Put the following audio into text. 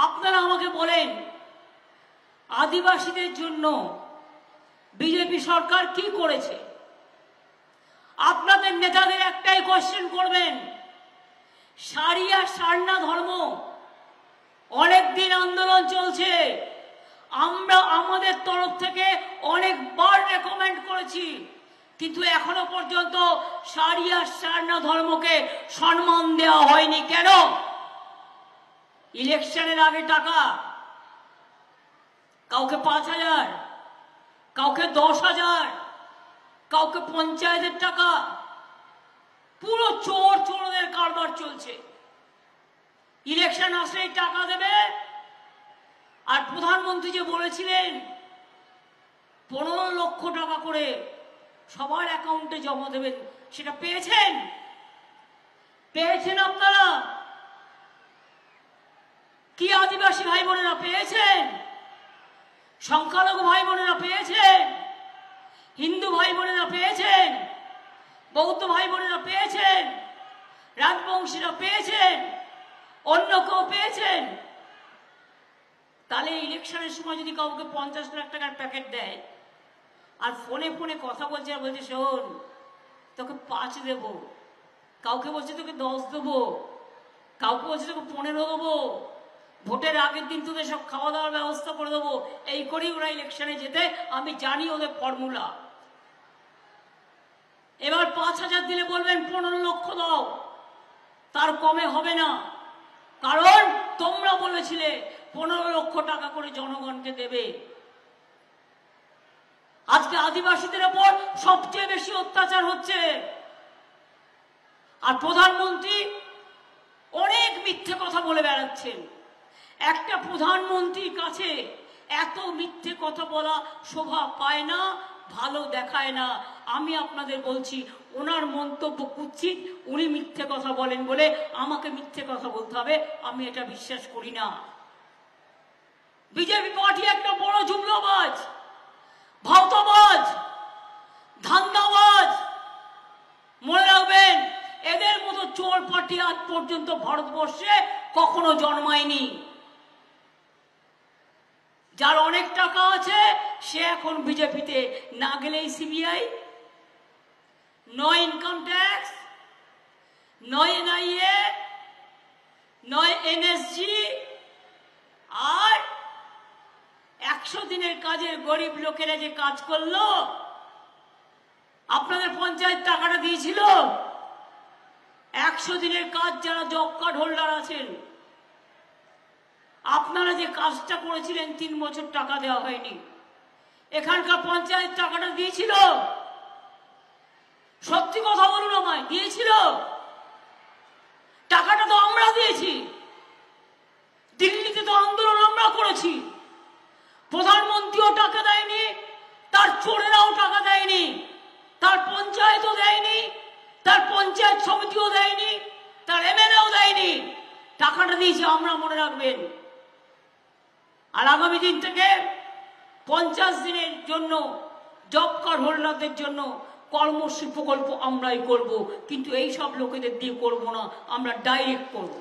আপনারা আমাকে বলেন আদিবাসীদের জন্য বিজেপি সরকার কি করেছে? আপনাদের নেতাদের একটাই কোশ্চেন করবেন, সারিয়া সারনা ধর্ম অনেকদিন আন্দোলন চলছে, আমরা আমাদের তরফ থেকে অনেকবার রেকমেন্ড করেছি, কিন্তু এখনো পর্যন্ত সারিয়া সারনা ধর্মকে সম্মান দেওয়া হয়নি। কেন? ইলেকশনের আগে টাকা, কাউকে ৫,০০০, কাউকে ১০,০০০, কাউকে পঞ্চায়েতের টাকা, পুরো চোরদের কারবার চলছে। ইলেকশন আসলেই টাকা দেবে। আর প্রধানমন্ত্রী যে বলেছিলেন ১৫ লক্ষ টাকা করে সবার অ্যাকাউন্টে জমা দেবেন, সেটা পেয়েছেন? পেয়েছেন আপনারা কি? আদিবাসী ভাই বোনেরা পেয়েছেন? সংখ্যালঘু ভাই বোনেরা পেয়েছেন? হিন্দু ভাই বোনেরা পেয়েছেন? বৌদ্ধ ভাই বোনেরা পেয়েছেন? রাজবংশীরা পেয়েছেন? অন্য কেউ পেয়েছেন? তাহলে ইলেকশনের সময় যদি কাউকে ৫০ লাখ টাকার প্যাকেট দেয় আর ফোনে ফোনে কথা বলছে আর বলছে শোন তোকে ৫ দেব, কাউকে বলছে তোকে ১০ দেবো, কাউকে বলছে তোকে ১৫ দেবো, ভোটের আগের দিন তোদের সব খাওয়া দাওয়ার ব্যবস্থা করে দেবো, এই করেই ওরা ইলেকশনে যেতে। আমি জানি ওদের ফর্মুলা। এবার ৫,০০০ দিলে বলবেন ১৫ লক্ষ দাও, তার কমে হবে না, কারণ তোমরা বলেছিলে ১৫ লক্ষ টাকা করে জনগণকে দেবে। আজকে আদিবাসীদের ওপর সবচেয়ে বেশি অত্যাচার হচ্ছে, আর প্রধানমন্ত্রী অনেক মিথ্যে কথা বলে বেড়াচ্ছেন। একটা প্রধানমন্ত্রীর কাছে এত মিথ্যে কথা বলা শোভা পায় না, ভালো দেখায় না। আমি আপনাদের বলছি ওনার মন্তব্য কুৎসিত, উনি মিথ্যে কথা বলেন বলে আমাকে মিথ্যে কথা বলতে হবে, আমি এটা বিশ্বাস করি না। বিজেপি পার্টি একটা বড় জুমলাবাজ, ভাওতাবাজ, ধান্দাবাজ। মনে রাখবেন এদের মতো চোর পার্টি আজ পর্যন্ত ভারতবর্ষে কখনো জন্মায়নি। যার অনেক টাকা আছে সে এখন বিজেপিতে, না গেলেই সিবিআই, নয় ইনকাম ট্যাক্স, নয় এনআইএ, নয় এনএসজি, আর ১০০ দিনের কাজের গরিব লোকেরা যে কাজ করলো, আপনাদের পঞ্চায়েত টাকাটা দিয়েছিল। ১০০ দিনের কাজ যারা জব কার্ড হোল্ডার আছেন, আপনারা যে কাজটা করেছিলেন ৩ বছর টাকা দেওয়া হয়নি। এখানকার পঞ্চায়েত টাকাটা দিয়েছিল? সত্যি কথা বলুন আমায়, দিয়েছিল? টাকাটা তো আমরা দিয়েছি। দিল্লিতে তো আন্দোলন আমরা করেছি, প্রধানমন্ত্রীও টাকা দেয়নি, তার চোরেরাও টাকা দেয়নি, তার পঞ্চায়েতও দেয়নি, তার পঞ্চায়েত সমিতিও দেয়নি, তার এমএলএও দেয়নি। টাকাটা দিয়েছি আমরা, মনে রাখবেন। আর আগামী দিন থেকে ৫০ দিনের জন্য জব কার্ড হোল্ডারদের জন্য কর্মশ্রী প্রকল্প আমরাই করব, কিন্তু এই সব লোকেদের দিয়ে করব না, আমরা ডাইরেক্ট করব।